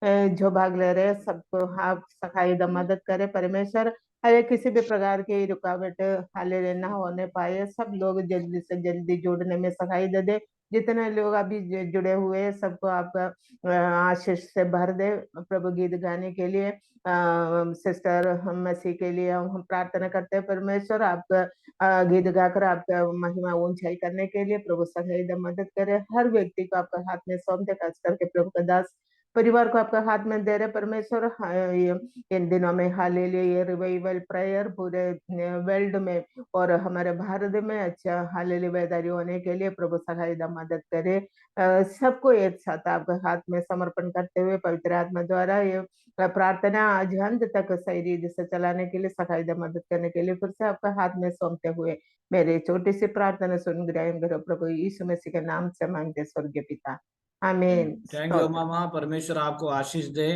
जो भाग ले रहे हैं सबको आप सखाई द मदद करे परमेश्वर। अरे किसी भी प्रकार की रुकावट हाले ना होने पाए, सब लोग जल्दी से जल्दी जुड़ने में सखाई दे। जितने लोग अभी जुड़े हुए हैं सबको आपका आशीष से भर दे। प्रभु गीत गाने के लिए सिस्टर मसीह के लिए हम प्रार्थना करते हैं परमेश्वर। आपका गीत गाकर आपका महिमा ऊंचाई करने के लिए प्रभु सहाय मदद करे। हर व्यक्ति को आपका हाथ में सौंप दे, खास करके प्रभु का दास परिवार को आपका हाथ में दे रहे परमेश्वर। इन दिनों में हालेलुया ये रिवाइवल प्रेयर पूरे वर्ल्ड में और हमारे भारत में अच्छा हालेलुया बेदारी होने के लिए प्रभु सहायता मदद करे। सबको एक साथ आपके हाथ में समर्पण करते हुए पवित्र आत्मा द्वारा ये प्रार्थना आज अंत तक सही रीति से चलाने के लिए सहायता मदद करने के लिए फिर से आपका हाथ में सौंपते हुए मेरी छोटी सी प्रार्थना सुन ग्रहण करो प्रभु यीशु मसीह के नाम से मांगते स्वर्गीय पिता, आमीन। थैंक यू मामा, परमेश्वर आपको आशीष दे।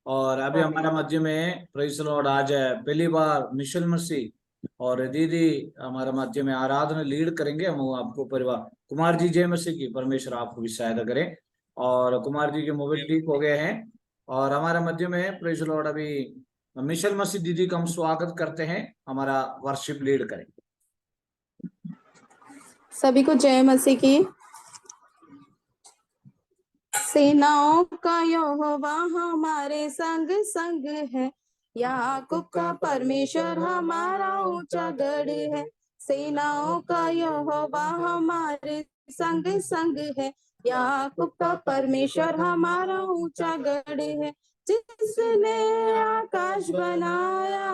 और अभी हमारा मध्य में प्रेज़ द लॉर्ड आज है पहली बार मिशेल मसीह और दीदी हमारा मध्य में आराधना लीड करेंगे। हम आपको परिवार कुमार जी जय मसीह की, परमेश्वर आपको भी सहायता करे। और कुमार जी के मोबाइल ठीक हो गए हैं और हमारे मध्य में प्रेज़ द लॉर्ड अभी मिशेल मसीह दीदी का हम स्वागत करते हैं, हमारा वर्शिप लीड करें। सभी को जय मसीह की। सेनाओं का यहोवा हमारे संग संग है, याकूब का परमेश्वर हमारा ऊंचा गढ़ है। सेनाओं का यहोवा हमारे संग संग है, याकूब का परमेश्वर हमारा ऊंचा गढ़ है। जिसने आकाश बनाया,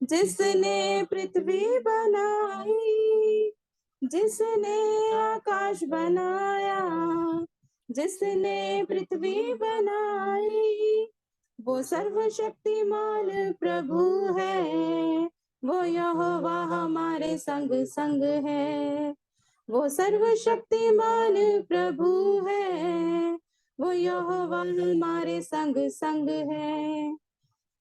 जिसने पृथ्वी बनाई, जिसने आकाश बनाया, जिसने पृथ्वी बनाई, वो सर्वशक्तिमान प्रभु है। वो यहोवा हमारे संग संग है, वो सर्वशक्तिमान प्रभु है। वो यहोवा हमारे संग संग है।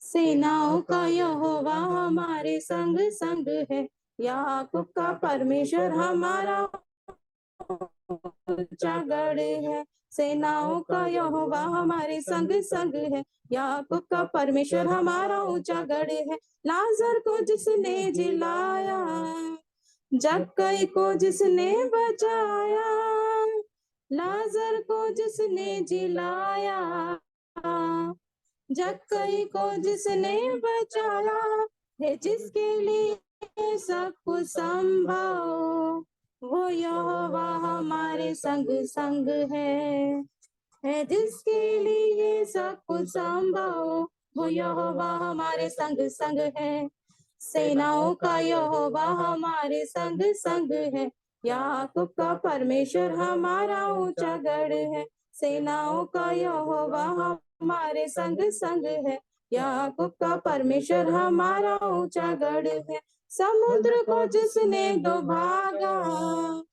सेनाओं का यहोवा हमारे संग संग है, याकूब का परमेश्वर हमारा ऊंचा गढ़ है। सेनाओं का यहोवा हमारे संग संग है, याकूब का परमेश्वर हमारा ऊंचा गढ़ है। लाजर को जिसने जिलाया, जक्कई को जिसने बचाया, लाजर को जिसने जिलाया, जक्कई को जिसने बचाया, है जिसके लिए सब कुछ संभव, वो यहोवा हमारे संग संग है जिसके लिए सब कुछ संभव, वो यहोवा हमारे संग संग है। सेनाओं का यहोवा हमारे संग संग है, याकूब का परमेश्वर हमारा ऊंचा गढ़ है। सेनाओं का यहोवा हमारे संग संग है, याकूब का परमेश्वर हमारा ऊंचा गढ़ है। समुद्र को जिसने दो भागा,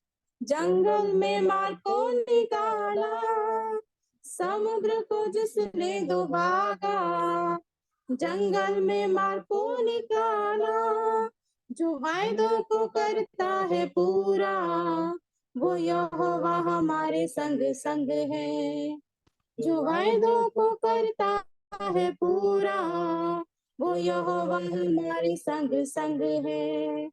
जंगल में मार को निकाला, समुद्र को जिसने दो भागा, जंगल में मार को निकाला, जो वायदों को करता है पूरा, वो यहोवा हमारे संग संग है। जो वायदों को करता है पूरा, वो यहोवा हमारे संग संग है।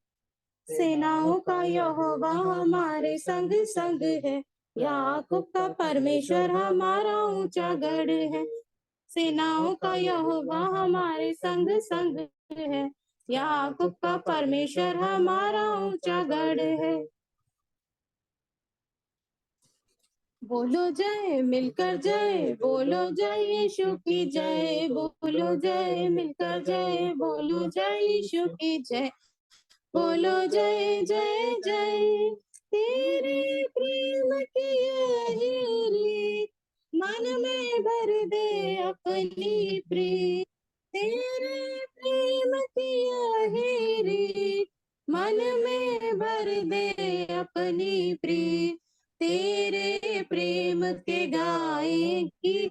सेनाओं का यहोवा हमारे संग संग है, याकूब का परमेश्वर हमारा ऊंचा गढ़ है। सेनाओं का यहोवा हमारे संग संग है, याकूब का परमेश्वर हमारा ऊंचा गढ़ है। बोलो जय मिलकर जय, बोलो जय यीशु की जय, बोलो जय मिलकर जय, बोलो जय यीशु की जय, बोलो जय जय जय। तेरे प्रेम की यही रीत मन में भर दे अपनी प्रीत, तेरे प्रेम की यही रीत मन में भर दे अपनी प्रीत। तेरे प्रेम के गाएगी,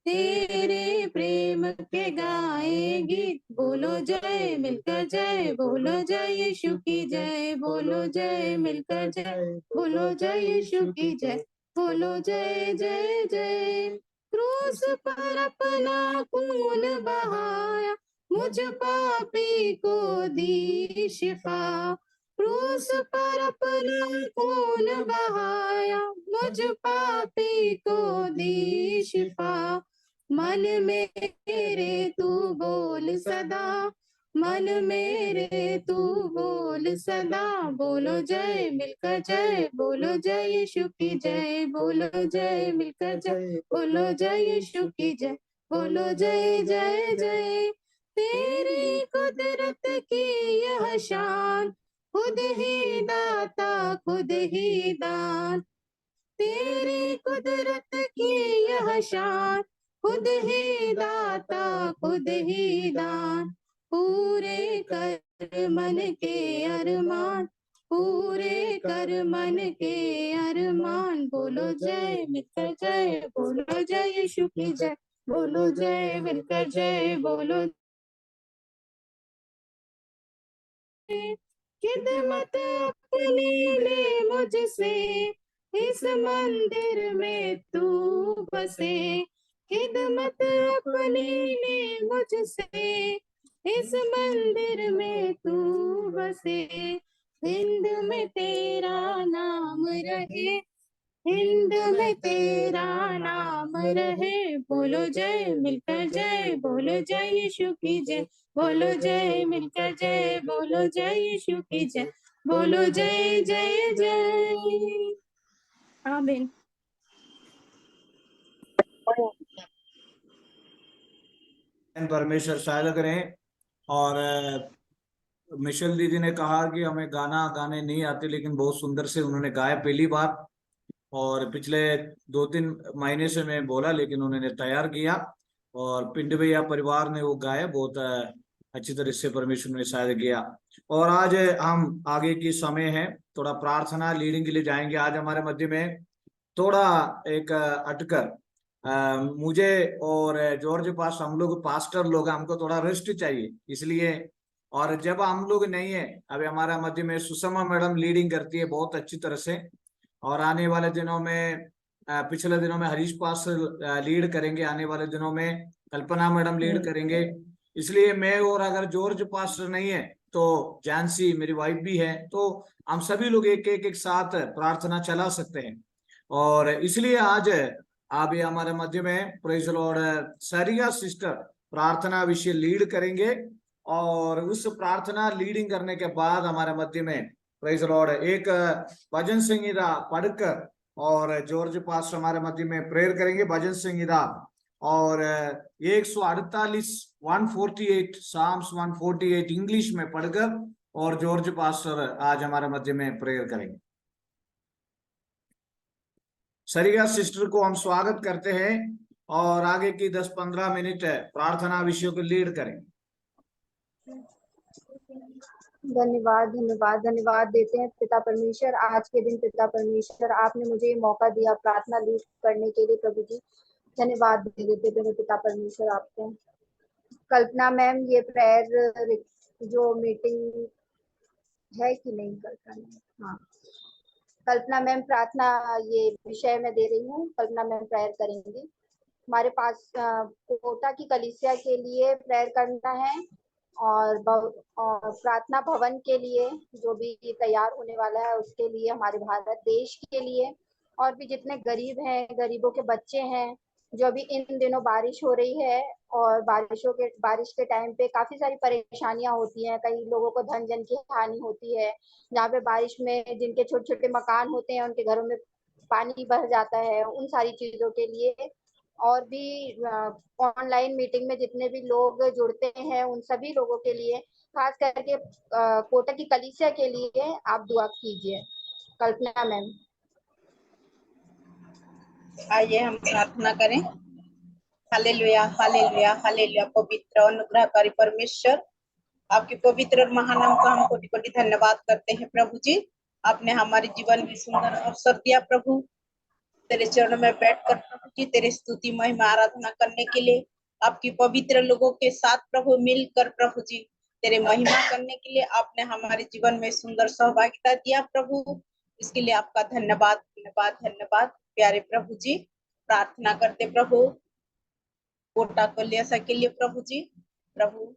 तेरे प्रेम के गाएगी, बोलो जय मिलकर जय, बोलो जय यीशु की जय, बोलो जय मिलकर जय, बोलो जय यीशु की जय, बोलो जय जय जय। क्रूस पर अपना खून बहाया, मुझ पापी को दी शिफा। क्रूस पर अपना खून बहाया, मुझ पापी को दी शिफा। मन मेरे तू बोल सदा, मन मेरे तू बोल सदा। बोलो जय मिलकर जय, बोलो जय यीशु की जय, बोलो जय मिलकर जय, बोलो जय यीशु की जय, बोलो जय जय जय। तेरी कुदरत की यह शान, खुद ही दाता खुद ही दान। तेरी कुदरत की यह शान, खुद ही दाता खुद ही दान। पूरे कर मन के अरमान, पूरे कर मन के अरमान। बोलो जय मिलकर जय, बोलो जय यीशु की जय, बोलो जय मिलकर जय, बोलो खिदमत अपनी ले मुझसे, इस मंदिर में तू बसे। खिदमत अपनी ले मुझसे, इस मंदिर में तू बसे। हिंद में तेरा नाम रहे, हिंद में तेरा नाम रहे। बोलो जय मिलकर जय, बोलो जय यीशु की जय, बोलो जय मिलकर जय, बोलो जय यीशु की जय, बोलो जय जय जय। आमीन। परमेश्वर सहायता करें। और मिशेल दीदी ने कहा कि हमें गाना गाने नहीं आते, लेकिन बहुत सुंदर से उन्होंने गाया पहली बार। और पिछले 2-3 महीने से मैं बोला, लेकिन उन्होंने तैयार किया और पिंड भैया परिवार ने वो गाया। बहुत अच्छी तरह से परमेश्वर ने सहायता किया। और आज हम आगे की समय है, थोड़ा प्रार्थना लीडिंग के लिए जाएंगे। आज हमारे मध्य में थोड़ा एक अटकर मुझे और जॉर्ज पास, हम लोग पास्टर लोग, हमको थोड़ा रेस्ट चाहिए इसलिए। और जब हम लोग नहीं है, अभी हमारा मध्य में सुषमा मैडम लीडिंग करती है बहुत अच्छी तरह से। और आने वाले दिनों में पिछले दिनों में हरीश पास लीड करेंगे, आने वाले दिनों में कल्पना मैडम लीड करेंगे। इसलिए मैं, और अगर जॉर्ज पास्टर नहीं है तो जानसी मेरी वाइफ भी है, तो हम सभी लोग एक साथ प्रार्थना चला सकते हैं। और इसलिए आज आप ये हमारे मध्य में प्रेज लॉर्ड सरिया सिस्टर प्रार्थना विषय लीड करेंगे। और उस प्रार्थना लीडिंग करने के बाद हमारे मध्य में प्रेज लॉर्ड एक भजन संगीता पढ़कर और जॉर्ज पास हमारे मध्य में प्रेयर करेंगे भजन संगीता। और 148 148 साम्स 148 इंग्लिश में पढ़कर और जॉर्ज पास्टर आज हमारे मध्य में प्रेयर करेंगे। सरिया सिस्टर को हम स्वागत करते हैं और आगे की 10-15 मिनट प्रार्थना विषयों को लीड करेंगे। धन्यवाद धन्यवाद धन्यवाद देते हैं पिता परमेश्वर। आज के दिन पिता परमेश्वर आपने मुझे मौका दिया प्रार्थना लीड करने के लिए। प्रभु जी धन्यवाद दे देते हैं पिता परमेश्वर आपको। कल्पना मैम, ये प्रेयर जो मीटिंग है कि नहीं कल्पना मैम? हाँ, कल्पना मैम प्रार्थना ये विषय में दे रही हूँ। कल्पना मैम प्रेयर करेंगी। हमारे पास कोटा की कलीसिया के लिए प्रेयर करना है और प्रार्थना भवन के लिए जो भी तैयार होने वाला है उसके लिए, हमारे भारत देश के लिए, और भी जितने गरीब हैं, गरीबों के बच्चे हैं, जो अभी इन दिनों बारिश हो रही है और बारिश के टाइम पे काफी सारी परेशानियां होती हैं। कई लोगों को धन जन की हानि होती है, जहाँ पे बारिश में जिनके छोटे छोटे मकान होते हैं उनके घरों में पानी भर जाता है। उन सारी चीजों के लिए, और भी ऑनलाइन मीटिंग में जितने भी लोग जुड़ते हैं उन सभी लोगों के लिए, खास करके कोटा की कलीसिया के लिए आप दुआ कीजिए। कल्पना मैम। आइए हम प्रार्थना करें। Hallelujah hallelujah hallelujah. पवित्र अनुग्रहकारी परमेश्वर, आपके पवित्र और महानाम का हम कोटि कोटि धन्यवाद करते हैं। प्रभु जी, आपने हमारे जीवन में सुंदर अवसर दिया प्रभु, तेरे चरणों में बैठकर प्रभु जी तेरे स्तुति महिमा आराधना करने के लिए, आपकी पवित्र लोगों के साथ प्रभु मिलकर प्रभु जी तेरे महिमा करने के लिए आपने हमारे जीवन में सुंदर सहभागिता दिया प्रभु। इसके लिए आपका धन्यवाद धन्यवाद धन्यवाद। प्यारे प्रभु जी, प्रार्थना करते प्रभु कोटा कलियासा के लिए प्रभु जी। प्रभु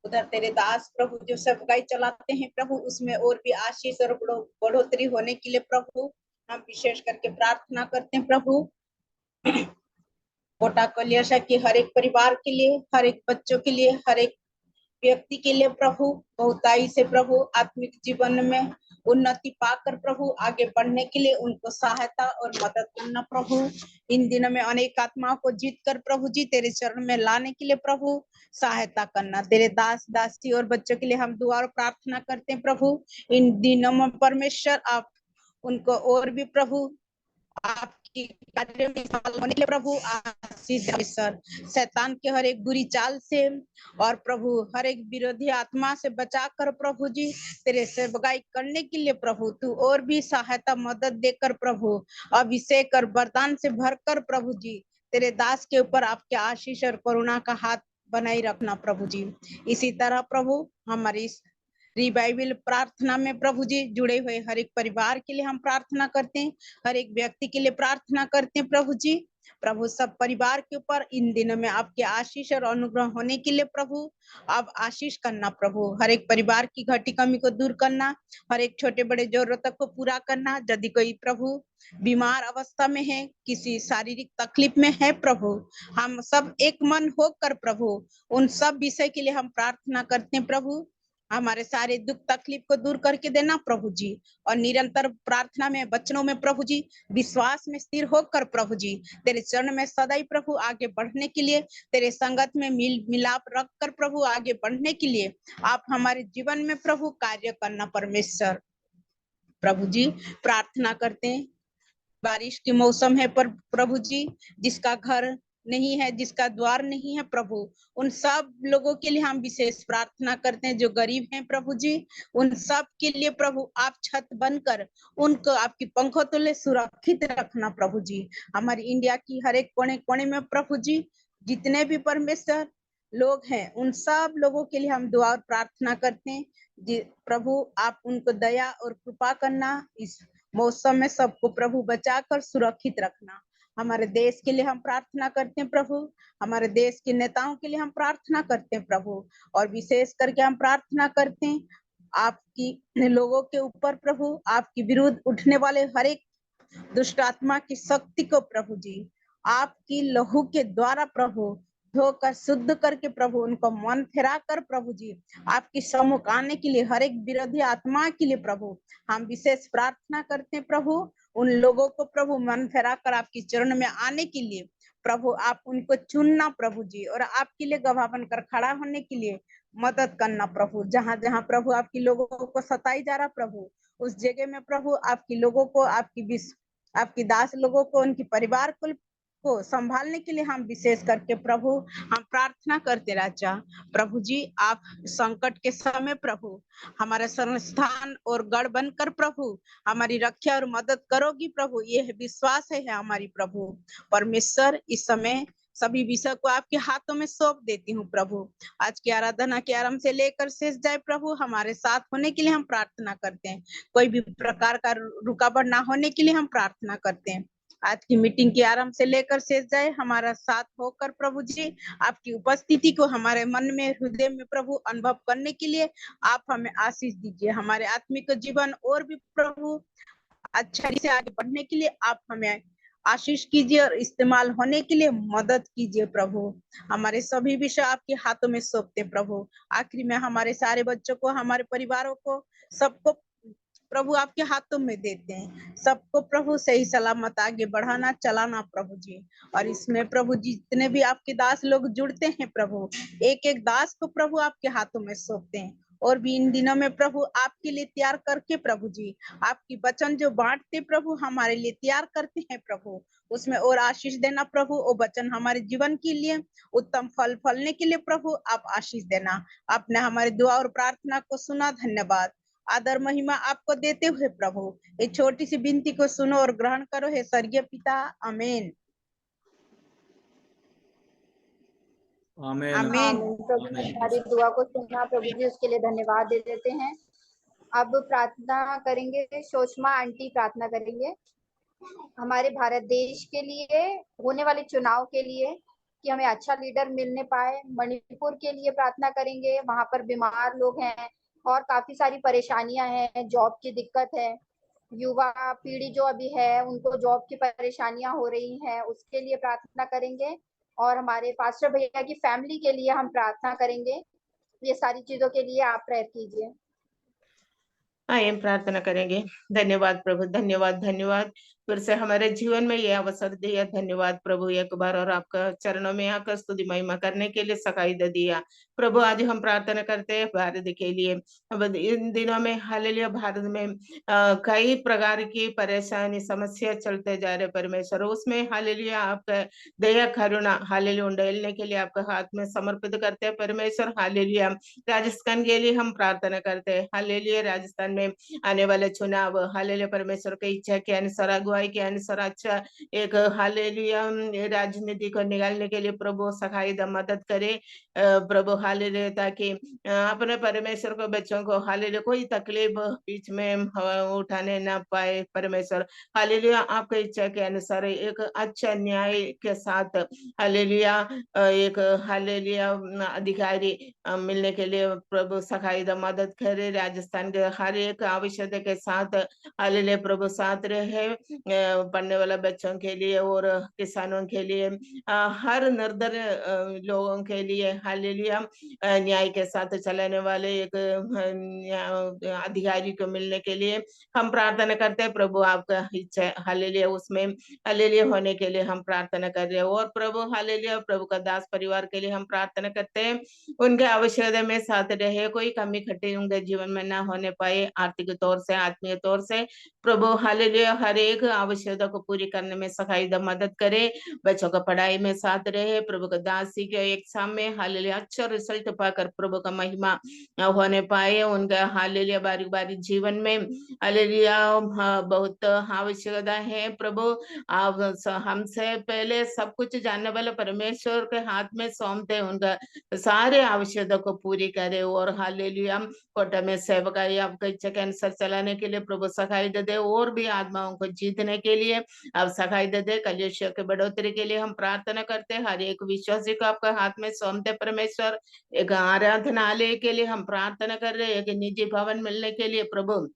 उधर तेरे दास प्रभु जो सेवकाई चलाते हैं प्रभु उसमें और भी आशीष और बढ़ोतरी होने के लिए प्रभु हम विशेष करके प्रार्थना करते हैं प्रभु। कोटा कलियासा के हर एक परिवार के लिए, हर एक बच्चों के लिए, हर एक व्यक्ति के लिए प्रभु बहुताई से प्रभु आत्मिक जीवन में उन्नति पाकर प्रभु आगे बढ़ने के लिए उनको सहायता और मदद करना प्रभु। इन दिनों में अनेक आत्माओं को जीत कर प्रभु जी तेरे चरण में लाने के लिए प्रभु सहायता करना। तेरे दास दासी और बच्चों के लिए हम दुआ और प्रार्थना करते हैं प्रभु। इन दिनों में परमेश्वर आप उनको और भी प्रभु आपकी कार्य में सफल होने के लिए प्रभु आशीष दे सर। शैतान के हर एक बुरी चाल से और प्रभु हर एक विरोधी आत्मा से बचा कर प्रभु जी तेरे सेवकाई करने के लिए प्रभु तू और भी सहायता मदद देकर प्रभु अभिषेक और वरदान से भरकर प्रभु जी तेरे दास के ऊपर आपके आशीष और करुणा का हाथ बनाए रखना प्रभु जी। इसी तरह प्रभु हमारी इस रिवाइवल प्रार्थना में प्रभु जी जुड़े हुए हर एक परिवार के लिए हम प्रार्थना करते हैं, हर एक व्यक्ति के लिए प्रार्थना करते हैं प्रभु जी। प्रभु सब परिवार के ऊपर इन दिनों में आपके आशीष और अनुग्रह होने के लिए प्रभु आप आशीष करना प्रभु। हर एक परिवार की घटी कमी को दूर करना, हर एक छोटे बड़े जरूरतों को पूरा करना। यदि कोई प्रभु बीमार अवस्था में है, किसी शारीरिक तकलीफ में है प्रभु हम सब एक मन होकर प्रभु उन सब विषय के लिए हम प्रार्थना करते हैं प्रभु। हमारे सारे दुख तकलीफ को दूर करके देना प्रभु जी और निरंतर प्रार्थना में वचनों में प्रभु जी विश्वास में स्थिर होकर प्रभु जी तेरे चरण में सदैव प्रभु आगे बढ़ने के लिए तेरे संगत में मिलाप रख कर प्रभु आगे बढ़ने के लिए आप हमारे जीवन में प्रभु कार्य करना परमेश्वर। प्रभु जी प्रार्थना करते हैं बारिश के मौसम है पर प्रभु जी जिसका घर नहीं है, जिसका द्वार नहीं है प्रभु उन सब लोगों के लिए हम विशेष प्रार्थना करते हैं जो गरीब हैं प्रभु जी उन सब के लिए प्रभु आप छत बनकर उनको आपकी पंखों तले सुरक्षित रखना प्रभु जी। हमारी इंडिया की हर एक कोने कोने में प्रभु जी जितने भी परमेश्वर लोग हैं उन सब लोगों के लिए हम दुआ और प्रार्थना करते हैं प्रभु आप उनको दया और कृपा करना। इस मौसम में सबको प्रभु बचाकर सुरक्षित रखना। हमारे देश के लिए हम प्रार्थना करते हैं प्रभु, हमारे देश के नेताओं के लिए हम प्रार्थना करते हैं प्रभु और विशेष करके हम प्रार्थना करते हैं आपकी लोगों के ऊपर प्रभु आपके विरुद्ध उठने वाले हर एक दुष्ट आत्मा की शक्ति को प्रभु जी आपकी लहू के द्वारा प्रभु धोकर शुद्ध करके प्रभु उनको मन फेरा कर प्रभु जी आपकी सम्मुख आने के लिए हर एक विरोधी आत्मा के लिए प्रभु हम विशेष प्रार्थना करते हैं प्रभु। उन लोगों को प्रभु मन फेरा कर आपके चरण में आने के लिए प्रभु आप उनको चुनना प्रभु जी और आपके लिए गवाह बनकर खड़ा होने के लिए मदद करना प्रभु। जहां जहां प्रभु आपकी लोगों को सताई जा रहा प्रभु उस जगह में प्रभु आपकी लोगों को आपकी दास लोगों को उनकी परिवार को संभालने के लिए हम विशेष करके प्रभु हम प्रार्थना करते राजा। प्रभु जी आप संकट के समय प्रभु हमारा संस्थान और गढ़ बनकर प्रभु हमारी रक्षा और मदद करोगी प्रभु यह विश्वास है हमारी प्रभु परमेश्वर। इस समय सभी विषय को आपके हाथों में सौंप देती हूँ प्रभु। आज की आराधना के आरंभ से लेकर शेष जाए प्रभु हमारे साथ होने के लिए हम प्रार्थना करते हैं। कोई भी प्रकार का रुकावट ना होने के लिए हम प्रार्थना करते हैं। आज की मीटिंग के आरंभ से लेकर शेष जाए हमारा साथ होकर प्रभु जी आपकी उपस्थिति को हमारे मन में हृदय में प्रभु अनुभव करने के लिए आप हमें आशीष दीजिए। हमारे आत्मिक जीवन और भी प्रभु अच्छा से आगे बढ़ने के लिए आप हमें आशीष कीजिए और इस्तेमाल होने के लिए मदद कीजिए प्रभु। हमारे सभी विषय आपके हाथों में सौंपते प्रभु। आखिरी में हमारे सारे बच्चों को हमारे परिवारों को सबको प्रभु आपके हाथों में देते हैं। सबको प्रभु सही सलामत आगे बढ़ाना चलाना प्रभु जी। और इसमें प्रभु जी जितने भी आपके दास लोग जुड़ते हैं प्रभु एक एक दास को प्रभु आपके हाथों में सौंपते हैं और भी इन दिनों में प्रभु आपके लिए तैयार करके प्रभु जी आपकी वचन जो बांटते प्रभु हमारे लिए तैयार करते हैं प्रभु उसमें और आशीष देना प्रभु। वो वचन हमारे जीवन के लिए उत्तम फल फलने के लिए प्रभु आप आशीष देना। आपने हमारी दुआ और प्रार्थना को सुना, धन्यवाद आदर महिमा आपको देते हुए प्रभु एक छोटी सी विनती को सुनो और ग्रहण करो हे स्वर्गीय पिता। आमीन आमीन आमीन। प्रभु ने हमारी दुआ को सुना प्रभु जी उसके लिए धन्यवाद दे देते हैं। अब प्रार्थना करेंगे, सोषमा आंटी प्रार्थना करेंगे। हमारे भारत देश के लिए होने वाले चुनाव के लिए कि हमें अच्छा लीडर मिलने पाए। मणिपुर के लिए प्रार्थना करेंगे, वहां पर बीमार लोग हैं और काफी सारी परेशानियां हैं, जॉब की दिक्कत है। युवा पीढ़ी जो अभी है उनको जॉब की परेशानियां हो रही हैं, उसके लिए प्रार्थना करेंगे। और हमारे पास्टर भैया की फैमिली के लिए हम प्रार्थना करेंगे। ये सारी चीजों के लिए आप प्रेयर कीजिए। आइए प्रार्थना करेंगे। धन्यवाद प्रभु, धन्यवाद धन्यवाद फिर से हमारे जीवन में ये अवसर दिया। धन्यवाद प्रभु, एक बार और आपका चरणों में आकर स्तुति महिमा करने के लिए सकाई दे दिया। प्रभु आज हम प्रार्थना करते हैं भारत के लिए। अब इन दिनों में हालेलुया भारत में कई प्रकार की परेशानी समस्या चलते जा रहे परमेश्वर, उसमें हालेलुया आपका दया करुणा हालेलुया उंडेलने के लिए आपका हाथ में समर्पित करते हैं परमेश्वर। हालेलुया राजस्थान के लिए हम प्रार्थना करते हैं। हालेलुया राजस्थान में आने वाले चुनाव हालेलुया परमेश्वर की इच्छा के अनुसार, अगुवाई के अनुसार अच्छा एक हालेलुया राजनीति को निकालने के लिए प्रभु सहाय मदद करे प्रभु हालेलुया, ताकि अपने परमेश्वर को बच्चों को हालेलुया कोई तकलीफ बीच में उठाने ना पाए परमेश्वर। हालेलुया आपकी इच्छा के अनुसार एक अच्छा न्याय के साथ हालेलुया एक हालेलुया अधिकारी मिलने के लिए प्रभु सहाय मदद करे। राजस्थान के हर एक आवश्यकता के साथ हालेलुया प्रभु साथ रहे, पढ़ने वाले बच्चों के लिए और किसानों के लिए, हर निर्धन लोगों के लिए हालेलुया न्याय के साथ चलाने वाले एक अधिकारी को मिलने के लिए हम प्रार्थना करते हैं। प्रभु आपका इच्छा हालेलुया उसमें हालेलुया होने के लिए हम प्रार्थना कर रहे हैं। और प्रभु हालेलुया प्रभु का दास परिवार के लिए हम प्रार्थना करते हैं, उनके आवश्यकता में साथ रहे, कोई कमी खट्टी उनके जीवन में ना होने पाए, आर्थिक तौर से आत्मीय तौर से प्रभु हालेलुया हर एक आवश्यकता को पूरी करने में सहाय मदद करे। बच्चों का पढ़ाई में साथ रहे, प्रभु का दासी के एग्जाम में हालेलुया अच्छा रिजल्ट पाकर प्रभु का महिमा होने पाए। उनका हालेलुया बारी बारी जीवन में हालेलुया बहुत आवश्यकता है प्रभु। आप हमसे पहले सब कुछ जानने वाले परमेश्वर के हाथ में सौंपते, उनका सारे आवश्यकता को पूरी करे। और हालेलुया कोटा में सेवकाई आपका इच्छा के अनुसार चलाने के लिए प्रभु सहाय दे दे, और भी आत्माओं को जीतने के लिए आप सहाय दे दे। कलेशिया के बढ़ोतरी के लिए हम प्रार्थना करते हैं, हर एक विश्वासी को आपका हाथ में सौंपते परमेश्वर। एक आराधनालय के लिए हम प्रार्थना कर रहे हैं, एक निजी भवन मिलने के लिए प्रभु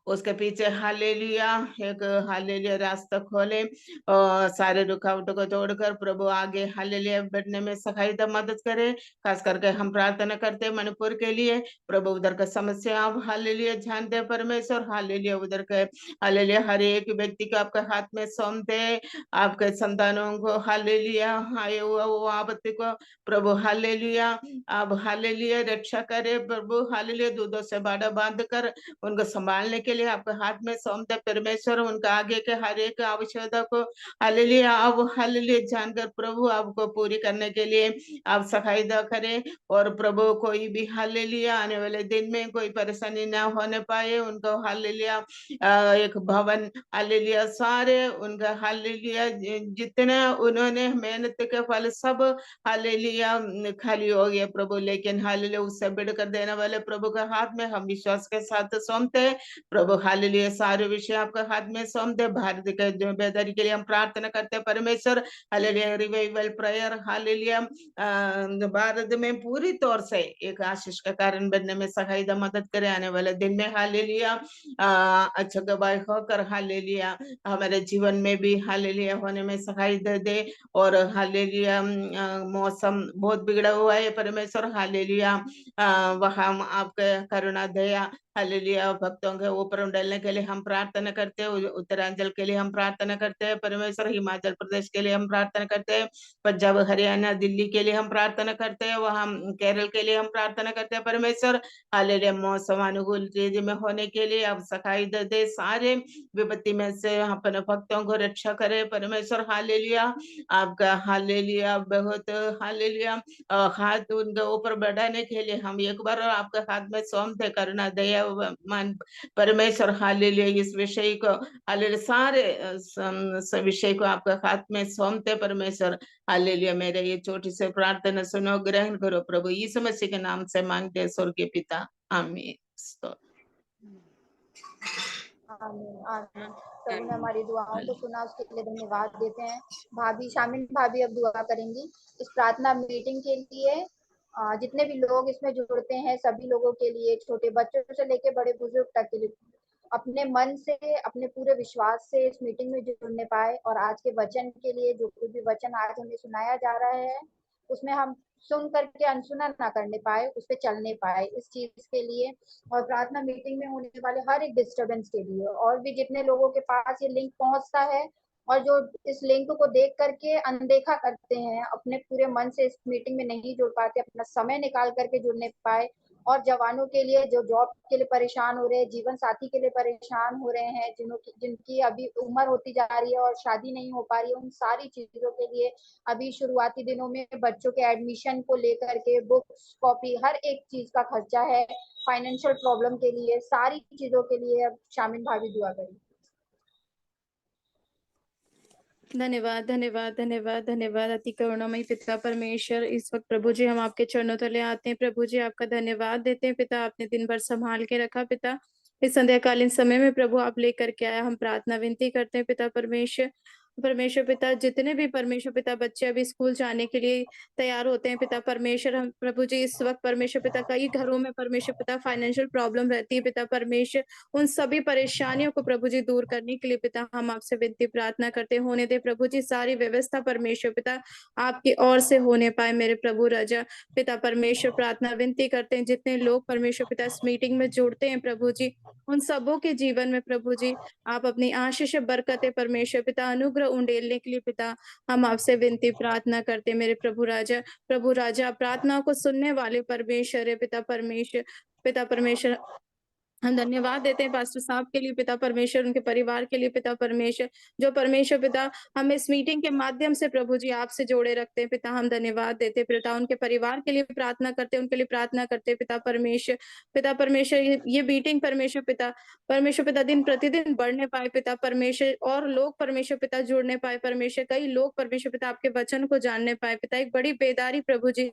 उसके पीछे हालेलुया एक हालेलुया रास्ता खोले और सारे रुकावटों को तोड़कर प्रभु आगे हालेलुया बढ़ने में सहायता मदद करे। खास करके हम प्रार्थना करते हैं मणिपुर के लिए प्रभु, उधर का समस्या आप हालेलुया जानते हैं परमेश्वर। हालेलुया उधर के हालेलुया हर एक व्यक्ति को आपके हाथ में सौंपते, आपके संतानों को हालेलुया आए हुआ वो आपत्ति को प्रभु हालेलुया आप हालेलुया रक्षा करे प्रभु। हालेलुया दूधों से बाड़ा बांध कर उनको संभालने के लिए आपके हाथ में सौंपते परमेश्वर। उनका आगे के हर एक आवश्यकता को हालेलुया आप हालेलुया जानकर प्रभु आपको पूरी करने के लिए आप सहायता करें। और प्रभु कोई भी हालेलुया आने वाले दिन में कोई परेशानी ना होने पाए, उनको हालेलुया एक भवन हालेलुया सारे उनका हालेलुया जितना उन्होंने मेहनत के फल सब हालेलुया खाली हो गया प्रभु, लेकिन हालेलुया उससे बढ़कर देने वाले प्रभु के हाथ में हम विश्वास के साथ सौंपते हैं प्रभु। हालेलुया सारे विषय आपके हाथ में सौंपते, भारत के बेदारी के लिए हम प्रार्थना करते हैं परमेश्वर। Hallelujah revival prayer hallelujah Bharat में पूरी तौर से एक आशीष का कारण बनने में सहायता मदद करे। आने वाले दिन में हालेलुया अच्छा गवाही होकर हालेलुया हमारे जीवन में भी हालेलुया होने में सहायता दे। और हालेलुया मौसम बहुत बिगड़ा हुआ है परमेश्वर, हालेलुया वहां आपके करुणा दया हालेलुया भक्तों के ऊपर डालने के लिए हम प्रार्थना करते हैं। उत्तरांचल के लिए हम प्रार्थना करते हैं परमेश्वर, हिमाचल प्रदेश के लिए हम प्रार्थना करते हैं, पंजाब हरियाणा दिल्ली के लिए हम प्रार्थना करते हैं, वहां केरल के लिए हम प्रार्थना करते हैं परमेश्वर। हालेलुया मौसम अनुकूल चीज में होने के लिए आप सहाय दे, सारे विपत्ति में से अपने भक्तों को रक्षा करे परमेश्वर। हालेलुया आपका हालेलुया बहुत हालेलुया हाथ उनके ऊपर बढ़ाने के लिए हम एक बार आपके हाथ में सौंपते, करुणा दया मान परमेश्वर। हालेलुया इस विषय को हालेलुया सारे विषय को आपके हाथ में सौंपते परमेश्वर। हालेलुया मेरे ये छोटी से प्रार्थना सुनो, ग्रहण करो प्रभु, यीशु मसीह के नाम से मांगते हैं स्वर्गीय पिता, आमीन। आमीन आमीन। प्रभु ने हमारी दुआओं को सुना, उसके लिए धन्यवाद देते हैं। भाभी शामिल भाभी अब दुआ करेंगी इस प्रार्थना मीटिंग के लिए। जितने भी लोग इसमें जुड़ते हैं सभी लोगों के लिए, छोटे बच्चों से लेके बड़े बुजुर्ग तक के लिए, अपने मन से अपने पूरे विश्वास से इस मीटिंग में जुड़ने पाए और आज के वचन के लिए जो कुछ भी वचन आज हमें सुनाया जा रहा है उसमें हम सुन करके अनसुना ना करने पाए, उस पर चलने पाए, इस चीज के लिए और प्रार्थना मीटिंग में होने वाले हर एक डिस्टरबेंस के लिए, और भी जितने लोगों के पास ये लिंक पहुंचता है और जो इस लिंक को देख करके अनदेखा करते हैं, अपने पूरे मन से इस मीटिंग में नहीं जुड़ पाते, अपना समय निकाल करके जुड़ने पाए। और जवानों के लिए जो जॉब के लिए परेशान हो रहे हैं, जीवन साथी के लिए परेशान हो रहे हैं, जिनकी अभी उम्र होती जा रही है और शादी नहीं हो पा रही है, उन सारी चीजों के लिए, अभी शुरुआती दिनों में बच्चों के एडमिशन को लेकर के बुक्स कॉपी हर एक चीज का खर्चा है, फाइनेंशियल प्रॉब्लम के लिए, सारी चीजों के लिए अब शामिल भाभी दुआ करें। धन्यवाद धन्यवाद धन्यवाद धन्यवाद अति करुणामयी पिता परमेश्वर, इस वक्त प्रभु जी हम आपके चरणों तले आते हैं। प्रभु जी आपका धन्यवाद देते हैं पिता, आपने दिन भर संभाल के रखा पिता। इस संध्याकालीन समय में प्रभु आप लेकर के आया, हम प्रार्थना विनती करते हैं पिता परमेश्वर। परमेश्वर पिता, जितने भी परमेश्वर पिता बच्चे अभी स्कूल जाने के लिए तैयार होते हैं पिता परमेश्वर, हम प्रभु जी इस वक्त परमेश्वर पिता कई घरों में परमेश्वर पिता फाइनेंशियल प्रॉब्लम रहती है पिता परमेश्वर, उन सभी परेशानियों को प्रभु जी दूर करने के लिए पिता हम आपसे विनती प्रार्थना करते होने दे प्रभु जी, सारी व्यवस्था परमेश्वर पिता आपकी ओर से होने पाए मेरे प्रभु राजा पिता परमेश्वर। प्रार्थना विनती करते हैं जितने लोग परमेश्वर पिता इस मीटिंग में जुड़ते हैं प्रभु जी, उन सबों के जीवन में प्रभु जी आप अपनी आशीष बरकतें परमेश्वर पिता अनुग्रह उंडेलने के लिए पिता हम आपसे विनती प्रार्थना करते हैं मेरे प्रभु राजा प्रार्थनाओं को सुनने वाले परमेश्वर है पिता परमेश्वर हम धन्यवाद देते हैं पास्टर साहब के लिए पिता परमेश्वर, उनके परिवार के लिए पिता परमेश्वर, जो परमेश्वर पिता हम इस मीटिंग के माध्यम से प्रभु जी आपसे जोड़े रखते हैं पिता, हम धन्यवाद देते हैं पिता, उनके परिवार के लिए प्रार्थना करते हैं, उनके लिए प्रार्थना करते हैं पिता परमेश्वर ये मीटिंग परमेश्वर पिता दिन प्रतिदिन बढ़ने पाए पिता परमेश्वर, और लोग परमेश्वर पिता जुड़ने पाए परमेश्वर, कई लोग परमेश्वर पिता आपके वचन को जानने पाए पिता, एक बड़ी बेदारी प्रभु जी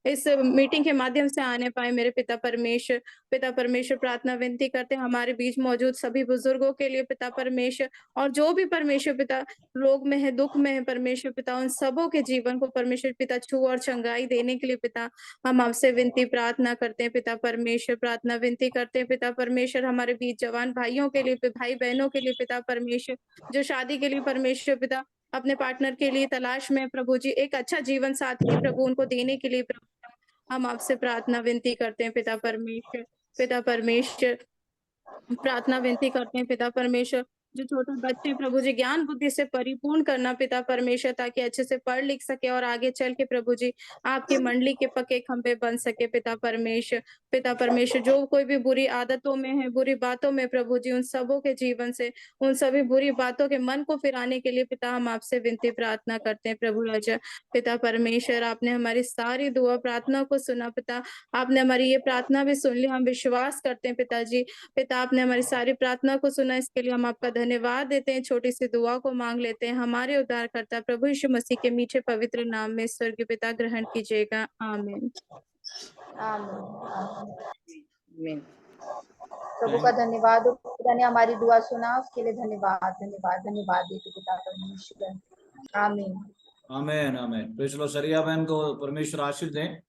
इस मीटिंग के माध्यम से आने पाए मेरे पिता परमेश्वर। प्रार्थना विनती करते हैं हमारे बीच मौजूद सभी बुजुर्गों के लिए पिता परमेश्वर, और जो भी परमेश्वर पिता रोग में है, दुख में है परमेश्वर पिता, उन सबों के जीवन को परमेश्वर पिता छू और चंगाई देने के लिए पिता हम आपसे विनती प्रार्थना करते हैं पिता परमेश्वर। प्रार्थना विनती करते हैं पिता परमेश्वर हमारे बीच जवान भाइयों के लिए, भाई बहनों के लिए पिता परमेश्वर, जो शादी के लिए परमेश्वर पिता अपने पार्टनर के लिए तलाश में प्रभु जी एक अच्छा जीवन साथी प्रभु उनको देने के लिए प्रभु हम आपसे प्रार्थना विनती करते हैं पिता परमेश्वर। प्रार्थना विनती करते हैं पिता परमेश्वर, जो छोटे बच्चे प्रभु जी ज्ञान बुद्धि से परिपूर्ण करना पिता परमेश्वर, ताकि अच्छे से पढ़ लिख सके और आगे चल के प्रभु जी आपकी मंडली के पक्के खंभे बन सके पिता परमेश्वर। जो कोई भी बुरी आदतों में है, बुरी बातों में प्रभु जी, उन सबों के जीवन से उन सभी बुरी बातों के मन को फिराने के लिए पिता हम आपसे विनती प्रार्थना करते हैं प्रभु राजा पिता परमेश्वर। आपने हमारी सारी दुआ प्रार्थना को सुना पिता, आपने हमारी ये प्रार्थना भी सुन ली, हम विश्वास करते हैं पिताजी पिता आपने हमारी सारी प्रार्थना को सुना, इसके लिए हम आपका धन्यवाद देते हैं। छोटी सी दुआ को मांग लेते हैं, हमारे उद्धारकर्ता प्रभु यीशु मसीह के मीठे पवित्र नाम में स्वर्गीय पिता ग्रहण कीजिएगा, आमीन। आमीन। प्रभु का धन्यवाद, पिता ने हमारी दुआ सुना, उसके लिए धन्यवाद धन्यवाद धन्यवाद देते पिता परमेश्वर, आमीन आमेन आमेन। Praise the lord. सरिया बहन को परमेश्वर आशीष दें,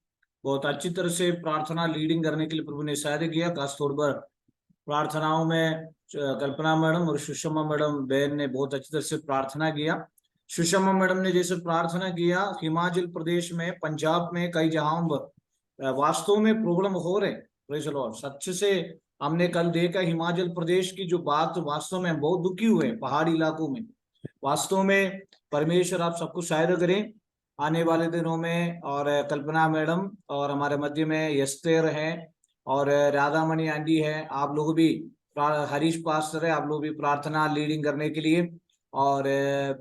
बहुत अच्छी तरह से प्रार्थना लीडिंग करने के लिए प्रभु ने सहायता किया। खास तौर पर प्रार्थनाओं में कल्पना मैडम और सुषमा मैडम बहन ने बहुत अच्छी तरह से प्रार्थना किया। सुषमा मैडम ने जैसे प्रार्थना किया, हिमाचल प्रदेश में, पंजाब में कई जगहों वास्तव में प्रॉब्लम हो रहे। Praise the Lord. सच से हमने कल देखा हिमाचल प्रदेश की जो बात, वास्तव में बहुत दुखी हुए पहाड़ी इलाकों में। वास्तव में परमेश्वर आप सबको सहायता करें आने वाले दिनों में। और कल्पना मैडम और हमारे मध्य में यस्तेर है और राधामणि आंटी है, आप लोग भी, हरीश पास्टर है, आप लोग भी प्रार्थना लीडिंग करने के लिए। और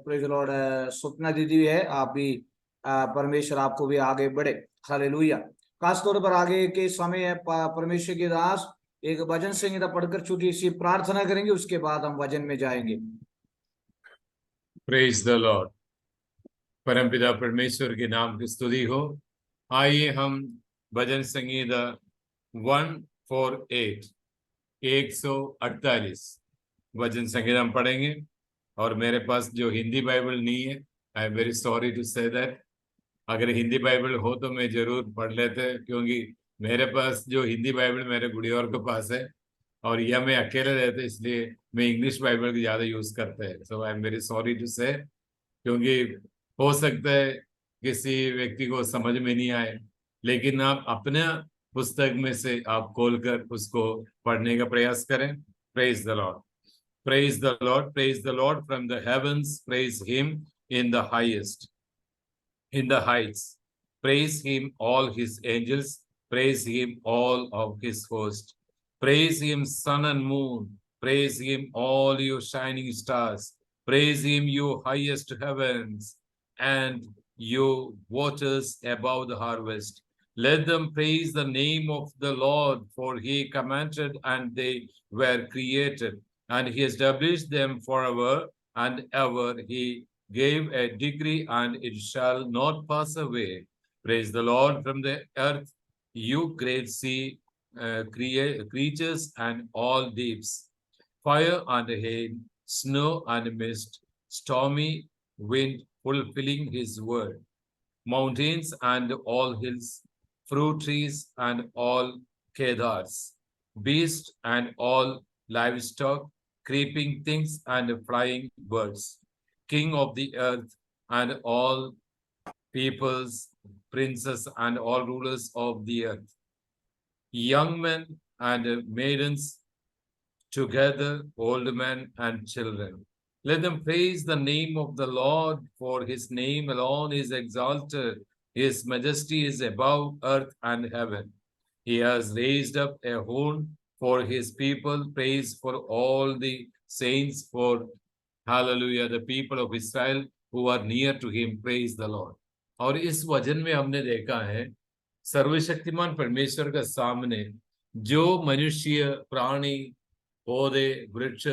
प्रेज़ द लॉर्ड स्वप्ना दीदी है, आप भी परमेश्वर आपको भी आगे बढ़े। हालेलुया। खास तौर पर आगे के समय परमेश्वर के दास एक भजन संगीता पढ़कर छोटी सी प्रार्थना करेंगे, उसके बाद हम वचन में जाएंगे। Praise the Lord. परमपिता परमेश्वर के नाम की स्तुति हो। आइए हम भजन संगीता 148 148 वचन संहिता हम पढ़ेंगे। और मेरे पास जो हिंदी बाइबल नहीं है, I am very sorry to say that. अगर हिंदी बाइबल हो तो मैं जरूर पढ़ लेते, क्योंकि मेरे पास जो हिंदी बाइबल मेरे गुड़ियों के पास है, और यह मैं अकेले रहते, इसलिए मैं इंग्लिश बाइबल की ज़्यादा यूज़ करते हैं। So I am very sorry to say, क्योंकि हो सकता है किसी व्यक्ति को समझ में नहीं आए, लेकिन आप अपने पुस्तक में से आप खोलकर उसको पढ़ने का प्रयास करें। Praise the Lord, praise the Lord, praise the Lord from the heavens, praise him in the highest, in the heights. Praise him, all his angels. Praise him, all of his host. Praise him, sun and moon. Praise him, all you shining stars. Praise him, you highest heavens, and you waters above the harvest. Let them praise the name of the Lord, for he commanded and they were created, and he established them forever and ever. He gave a decree, and it shall not pass away. Praise the Lord from the earth, you great sea creatures and all deeps. Fire and hail, snow and mist, stormy wind fulfilling his word. Mountains and all hills, fruit trees and all kedars, beasts and all livestock, creeping things and flying birds. King of the earth and all peoples, princes and all rulers of the earth, young men and maidens together, old men and children. Let them praise the name of the Lord, for his name alone is exalted. His majesty is above earth and heaven. He has raised up a horn for his people, praise for all the saints, for Hallelujah, the people of Israel who are near to him, praise the Lord. और इस वचन में हमने देखा है सर्वशक्तिमान परमेश्वर का सामने जो मनुष्य, प्राणी, पौधे, वृक्ष,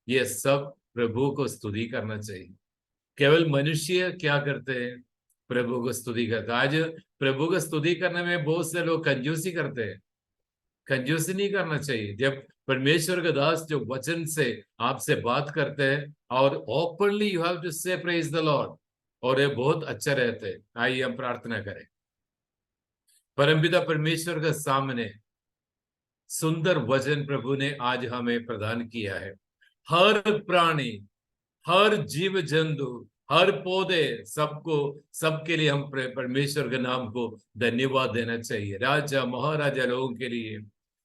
ये सब प्रभु को स्तुति करना चाहिए। केवल मनुष्य क्या करते हैं? प्रभु को स्तुति करते हैं। आज प्रभु को स्तुति करने में बहुत से लोग कंजूसी करते हैं। कंजूसी नहीं करना चाहिए। जब परमेश्वर का दास जो वचन से आपसे बात करते हैं, और ओपनली यू हैव टू से प्रेज द लॉर्ड, और ये बहुत अच्छा रहता है। आइए हम प्रार्थना करें। परमपिता परमेश्वर के सामने सुंदर वचन प्रभु ने आज हमें प्रदान किया है। हर प्राणी, हर जीव जंतु, हर पौधे, सबको, सबके लिए हम परमेश्वर के नाम को धन्यवाद देना चाहिए। राजा महाराजा लोगों के लिए,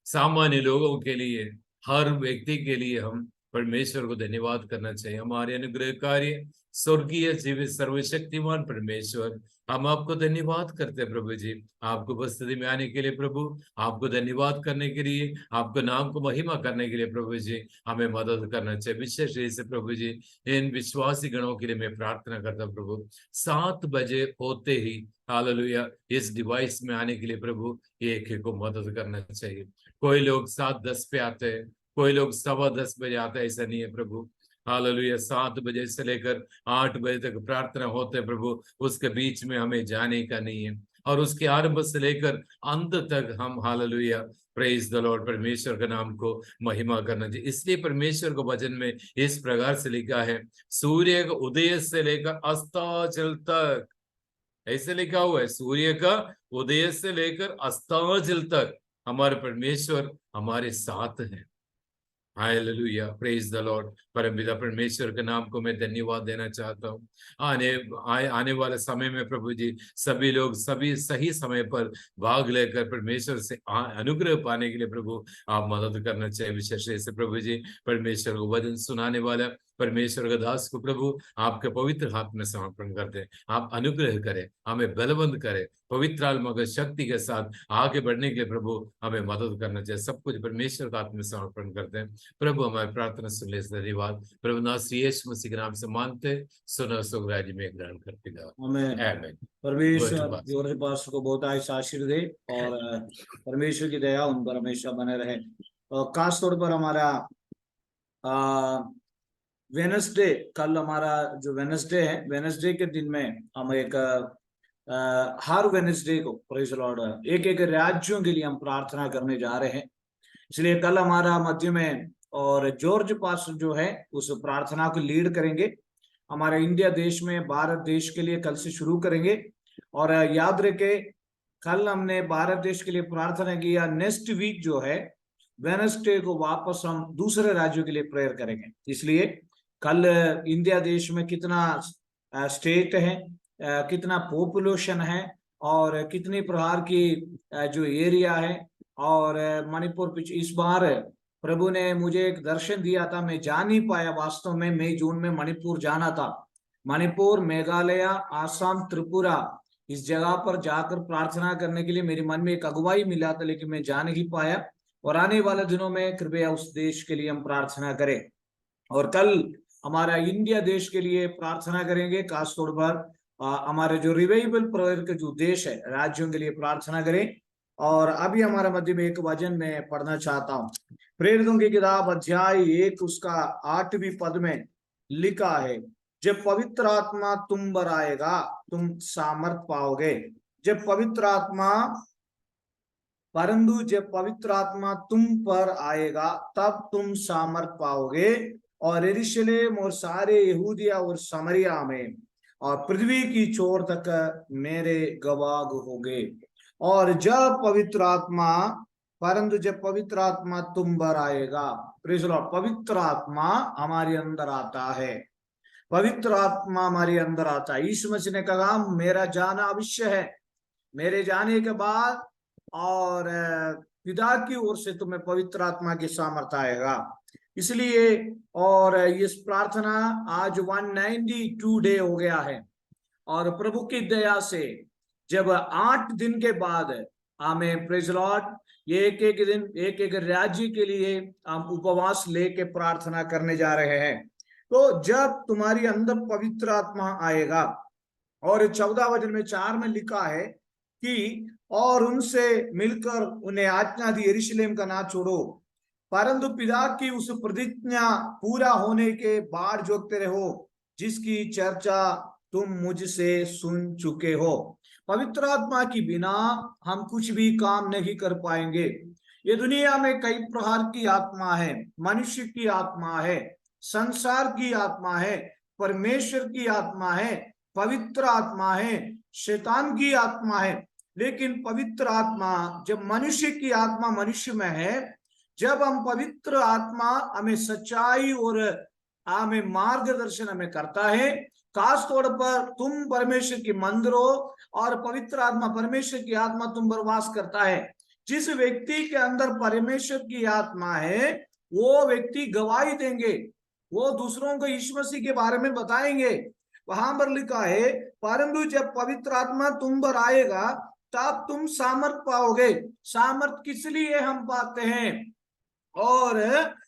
सामान्य लोगों के लिए, हर व्यक्ति के लिए हम परमेश्वर को धन्यवाद करना चाहिए। हमारे अनुग्रह कार्य स्वर्गीय जीवित सर्वशक्तिमान परमेश्वर, हम आपको धन्यवाद करते हैं प्रभु जी। आपको उपस्थिति में आने के लिए प्रभु, आपको धन्यवाद करने के लिए, आपको नाम को महिमा करने के लिए प्रभु जी हमें मदद करना चाहिए। विशेष रूप से प्रभु जी इन विश्वासी गणों के लिए मैं प्रार्थना करता हूँ प्रभु, 7 बजे होते ही हालेलुया इस डिवाइस में आने के लिए प्रभु एक को मदद करना चाहिए। कोई लोग 7:10 पे आते हैं, कोई लोग 10:15 बजे आते हैं, ऐसा नहीं है प्रभु। हालेलुया 7 बजे से लेकर 8 बजे तक प्रार्थना होते हैं प्रभु, उसके बीच में हमें जाने का नहीं है। और उसके आरंभ से लेकर अंत तक हम हालेलुया प्रेज द लॉर्ड परमेश्वर के नाम को महिमा करना चाहिए। इसलिए परमेश्वर को वचन में इस प्रकार से लिखा है, सूर्य का उदय से लेकर अस्ताचल तक, ऐसे लिखा हुआ है, सूर्य का उदय से लेकर अस्ताचल तक हमारे परमेश्वर हमारे साथ हैं। Hallelujah praise the Lord. परमपिता परमेश्वर के नाम को मैं धन्यवाद देना चाहता हूँ। आने वाले समय में प्रभु जी सभी लोग सभी सही समय पर भाग लेकर परमेश्वर से अनुग्रह पाने के लिए प्रभु आप मदद करना चाहिए। विशेष रूप से प्रभु जी परमेश्वर को वचन सुनाने वाला परमेश्वर का दास को प्रभु आपके पवित्र हाथ में समर्पण करते हैं। आप अनुग्रह करें, हमें बलवंत करें, पवित्र आत्मा की शक्ति के साथ आगे बढ़ने के लिए प्रभु हमें मदद करना चाहिए। सब कुछ परमेश्वर का हाथ में समर्पण करते हैं। प्रभु हमारी प्रार्थना सुन ले, धन्यवाद प्रभु नासरी यीशु मसीह के नाम से मानते, सुनो सुगराज में ग्रहण करते जाओ। आमीन। परमेश्वर योर पास्टर को बहुत आशीष दे और परमेश्वर की दया उन पर हमेशा बने रहे। और खास तौर पर हमारा वेडनेसडे, कल हमारा जो वेडनेसडे है, वेडनेसडे के दिन में हम एक हर वेडनेसडे को प्रेज द लॉर्ड एक एक राज्यों के लिए हम प्रार्थना करने जा रहे हैं। इसलिए कल हमारा मध्य में और जॉर्ज पास्टर जो है उस प्रार्थना को लीड करेंगे। हमारे इंडिया देश में, भारत देश के लिए कल से शुरू करेंगे। और याद रखे, कल हमने भारत देश के लिए प्रार्थना किया, नेक्स्ट वीक जो है वेडनेसडे को वापस हम दूसरे राज्यों के लिए प्रेयर करेंगे। इसलिए कल इंडिया देश में कितना स्टेट है, कितना पॉपुलेशन है और कितनी प्रकार की जो एरिया है, और मणिपुर इस बार प्रभु ने मुझे एक दर्शन दिया था, मैं जा नहीं पाया वास्तव में। मई जून में मणिपुर जाना था, मणिपुर, मेघालय, आसाम, त्रिपुरा, इस जगह पर जाकर प्रार्थना करने के लिए मेरे मन में एक अगुवाई मिला था, लेकिन मैं जा नहीं पाया। और आने वाले दिनों में कृपया उस देश के लिए हम प्रार्थना करें। और कल हमारा इंडिया देश के लिए प्रार्थना करेंगे, खासतौर पर हमारे जो रिवाइवल प्रेयर के जो देश है, राज्यों के लिए प्रार्थना करें। और अभी हमारे मध्य में एक वचन में पढ़ना चाहता हूँ। प्रेरितों की किताब अध्याय 1 उसका 8वीं पद में लिखा है, जब पवित्र आत्मा तुम पर आएगा तुम सामर्थ पाओगे। जब पवित्र आत्मा, परंतु जब पवित्र आत्मा तुम पर आएगा तब तुम सामर्थ पाओगे और यरूशलेम और सारे यहूदिया और समरिया में और पृथ्वी की छोर तक मेरे गवाह होगे। और जब पवित्र आत्मा, परंतु जब पवित्र आत्मा तुम पर आएगा, प्रेज़ द लॉर्ड, पवित्र आत्मा हमारे अंदर आता है, पवित्र आत्मा हमारे अंदर आता है। यीशु मसीह ने कहा मेरा जाना अवश्य है, मेरे जाने के बाद और पिता की ओर से तुम्हें पवित्र आत्मा की सामर्थ आएगा। इसलिए और इस प्रार्थना आज 192 डे हो गया है और प्रभु की दया से जब 8 दिन के बाद हमें, प्रेज़ लॉर्ड, एक एक दिन एक एक राज्य के लिए हम उपवास लेके प्रार्थना करने जा रहे हैं। तो जब तुम्हारी अंदर पवित्र आत्मा आएगा, और 14 वचन में 4 में लिखा है कि और उनसे मिलकर उन्हें आज्ञा दी यरूशलेम का ना छोड़ो, परंतु पिता की उस प्रतिज्ञा पूरा होने के बाद जोगते रहो जिसकी चर्चा तुम मुझसे सुन चुके हो। पवित्र आत्मा की बिना हम कुछ भी काम नहीं कर पाएंगे। ये दुनिया में कई प्रकार की आत्मा है, मनुष्य की आत्मा है, संसार की आत्मा है, परमेश्वर की आत्मा है, पवित्र आत्मा है, शैतान की आत्मा है। लेकिन पवित्र आत्मा, जब मनुष्य की आत्मा मनुष्य में है, जब हम पवित्र आत्मा हमें सच्चाई और हमें मार्गदर्शन हमें करता है, खास तौर पर तुम परमेश्वर के मंदिर हो और पवित्र आत्मा, परमेश्वर की आत्मा तुम पर वास करता है। जिस व्यक्ति के अंदर परमेश्वर की आत्मा है वो व्यक्ति गवाही देंगे, वो दूसरों को यीशु मसीह के बारे में बताएंगे। वहां पर लिखा है, परंतु जब पवित्र आत्मा तुम पर आएगा तब तुम सामर्थ पाओगे। सामर्थ किस लिए हम पाते हैं? और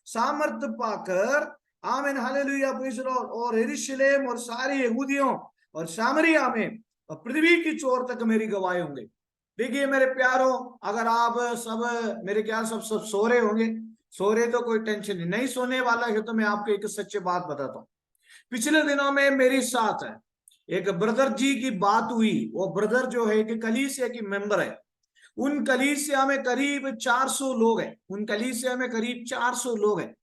सामर्थ पाकर, आमीन, हालेलुया, प्रेज़ द लॉर्ड, और यरूशलेम और सारे यहूदियों और सामरिया में और पृथ्वी की छोर तक मेरी गवाही होंगे। देखिए मेरे प्यारों, अगर आप सब, मेरे ख्याल सब सो रहे होंगे, सो रहे तो कोई टेंशन नहीं सोने वाला है, तो मैं आपको एक सच्ची बात बताता हूँ। पिछले दिनों में मेरे साथ एक ब्रदर जी की बात हुई। वो ब्रदर जो है कि कलीसिया की मेंबर है, उन कलीसिया में करीब 400 लोग हैं, उन कलीसिया में करीब 400 लोग हैं।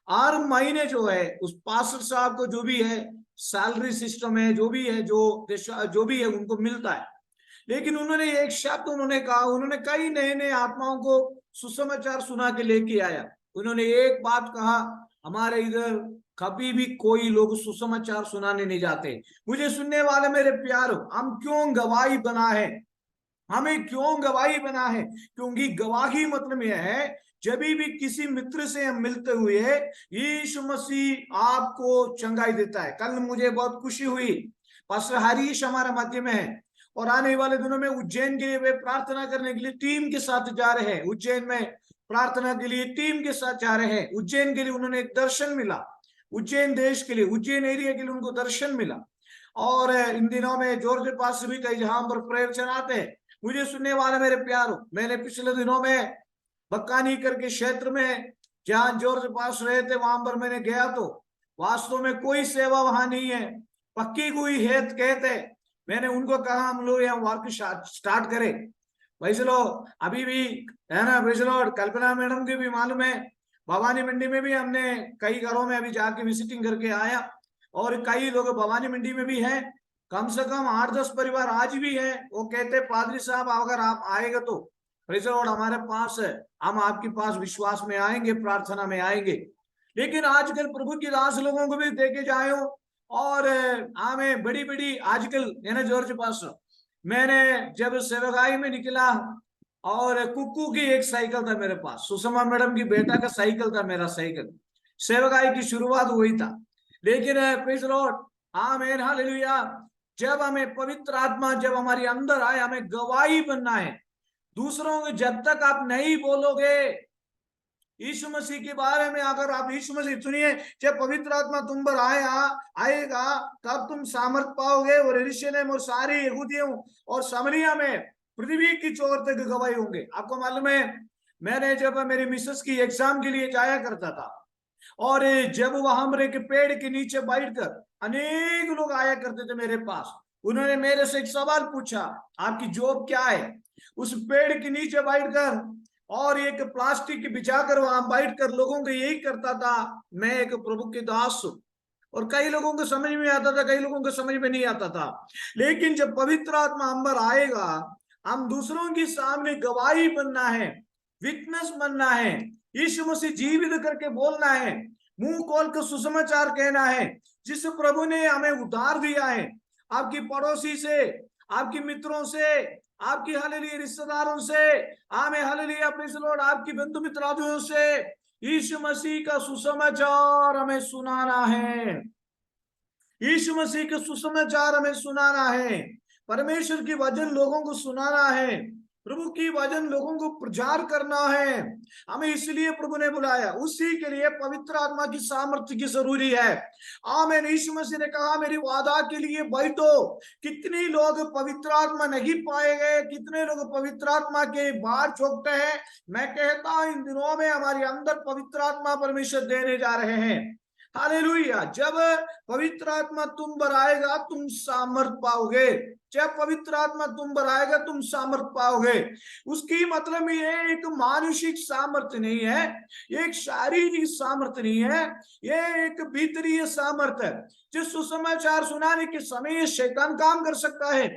हर महीने जो है उस पास्टर साहब को जो भी है सैलरी सिस्टम है, जो भी है, जो भी है उनको मिलता है। लेकिन उन्होंने एक शब्द उन्होंने कहा, उन्होंने कई नए नए आत्माओं को सुसमाचार सुना के लेके आया। उन्होंने एक बात कहा, हमारे इधर कभी भी कोई लोग सुसमाचार सुनाने नहीं जाते। मुझे सुनने वाले मेरे प्यारो, हम क्यों गवाही बना है? हमें क्यों गवाही बना है? क्योंकि गवाही मतलब यह है, जब भी किसी मित्र से हम मिलते हुए यीशु मसीह आपको चंगाई देता है। कल मुझे बहुत खुशी हुई, पास्टर हरीश हमारे मध्य में है और आने वाले दिनों में उज्जैन के लिए वे प्रार्थना करने के लिए टीम के साथ जा रहे हैं। उज्जैन में प्रार्थना के लिए टीम के साथ जा रहे हैं। उज्जैन के लिए उन्होंने एक दर्शन मिला, उज्जैन देश के लिए, उज्जैन एरिया के लिए उनको दर्शन मिला। और इन दिनों में जॉर्ज पास भी कई जहां पर प्रेयर चलाते हैं। मुझे सुनने वाले मेरे प्यारों, मैंने पिछले दिनों में बक्कानी करके क्षेत्र में जहां जॉर्ज पास रहे थे वहां पर मैंने गया तो वास्तव में कोई सेवा वहां नहीं है, पक्की हुई है कहते। मैंने उनको कहा हम लोग यहाँ वर्क स्टार्ट करें। भाई चलो अभी भी है ना, भाई चलो कल्पना मैडम के भी मालूम है, भवानी मंडी में भी हमने कई घरों में अभी जाके विजिटिंग करके आया, और कई लोग भवानी मंडी में भी हैं, कम से कम 8-10 परिवार आज भी हैं। वो कहते पादरी साहब अगर आप आएगा तो प्रेज़ द लॉर्ड हमारे पास है, हम आपके पास विश्वास में आएंगे, प्रार्थना में आएंगे। लेकिन आजकल प्रभु की दास लोगों को भी देखे जाए हो, और हमें बड़ी बड़ी आजकल है ना जॉर्ज पास, मैंने जब सेवकाई में निकला और कुक्कू की एक साइकिल था मेरे पास, सुषमा मैडम की बेटा का साइकिल था मेरा साइकिल, सेवकाई की शुरुआत वही था। लेकिन प्रेज़ द लॉर्ड, आमीन, हालेलुया, जब हमें पवित्र आत्मा जब हमारे अंदर आए, हमें गवाही बनना है दूसरों को। जब तक आप नहीं बोलोगे यीशु मसीह के बारे में, अगर आप यीशु मसीह सुनिए, जब पवित्र आत्मा तुम पर आएगा तब तुम सामर्थ पाओगे, और यरूशलेम और सारी यहूदियों और सामरिया में पृथ्वी की चोर तक गवाही होंगे। आपको मालूम है, मैंने जब मेरी मिसेस की एग्जाम के लिए जाया करता था, और जब वहां हमरे के पेड़ के नीचे बैठकर अनेक लोग आया करते थे मेरे पास, उन्होंने मेरे से एक सवाल पूछा, आपकी जॉब क्या है? उस पेड़ के नीचे बैठकर और एक प्लास्टिक बिछाकर वहां बैठकर लोगों को यही करता था, मैं एक प्रभु के दास हूं। और कई लोगों को समझ में आता था, कई लोगों को समझ में नहीं आता था। लेकिन जब पवित्र आत्मा हम पर आएगा, हम दूसरों के सामने गवाही बनना है, विटनेस बनना है, यीशु मसीह जीवित करके बोलना है, मुंह खोल कर सुसमाचार कहना है, जिस प्रभु ने हमें उद्धार दिया है। आपकी पड़ोसी से, आपके मित्रों से, आपकी हालेलुया रिश्तेदारों से, आमें हालेलुया प्रेज़ द लॉर्ड, आपकी बंधु मित्रादियों से यीशु मसीह का सुसमाचार हमें सुनाना है। यीशु मसीह का सुसमाचार हमें सुनाना है, परमेश्वर की वचन लोगों को सुनाना है, प्रभु की वचन लोगों को प्रचार करना है। हमें इसलिए प्रभु ने बुलाया, उसी के लिए पवित्र आत्मा की सामर्थ्य की जरूरी है। आमीन। यीशु मसीह ने कहा मेरी वादा के लिए बैठो। कितने लोग पवित्र आत्मा नहीं पाए गए, कितने लोग पवित्र आत्मा के बाहर चौंकते हैं। मैं कहता हूं इन दिनों में हमारे अंदर पवित्र आत्मा परमेश्वर देने जा रहे हैं। हालेलुया। जब पवित्र आत्मा तुम पर आएगा तुम सामर्थ पाओगे। जब पवित्र आत्मा तुम पर आएगा तुम सामर्थ पाओगे। उसकी मतलब ये एक मानसिक सामर्थ्य नहीं है, एक शारीरिक सामर्थ्य नहीं है, ये एक भीतरीय सामर्थ्य है। जिस सुसमाचार सुनाने के समय शैतान काम कर सकता है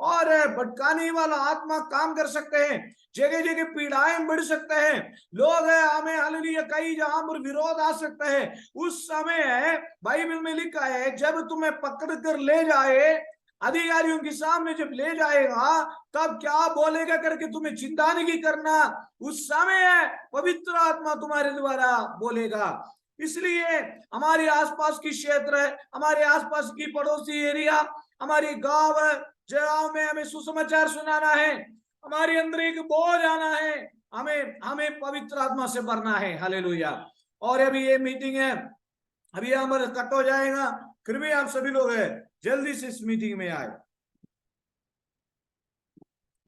और भटकाने वाला आत्मा काम कर सकते हैं, जगह जगह पीड़ाएं बढ़ सकते हैं, लोग हमें हालेलुया कई जहां पर विरोध आ सकता है। उस समय बाइबल में लिखा है जब तुम्हें पकड़ कर ले जाए, अधिकारियों के सामने जब ले जाएगा तब क्या बोलेगा करके तुम्हें चिंता नहीं करना। उस समय पवित्र आत्मा तुम्हारे द्वारा बोलेगा। इसलिए हमारे आसपास की क्षेत्र है, हमारे आसपास की पड़ोसी एरिया, हमारे गांव जगहों में हमें सुसमाचार सुनाना है। हमारे अंदर एक बोझ आना है, हमें पवित्र आत्मा से भरना है। हालेलुया। और अभी ये मीटिंग है, अभी हमारा कट हो जाएगा, फिर भी आप सभी लोग जल्दी से इस मीटिंग में आए।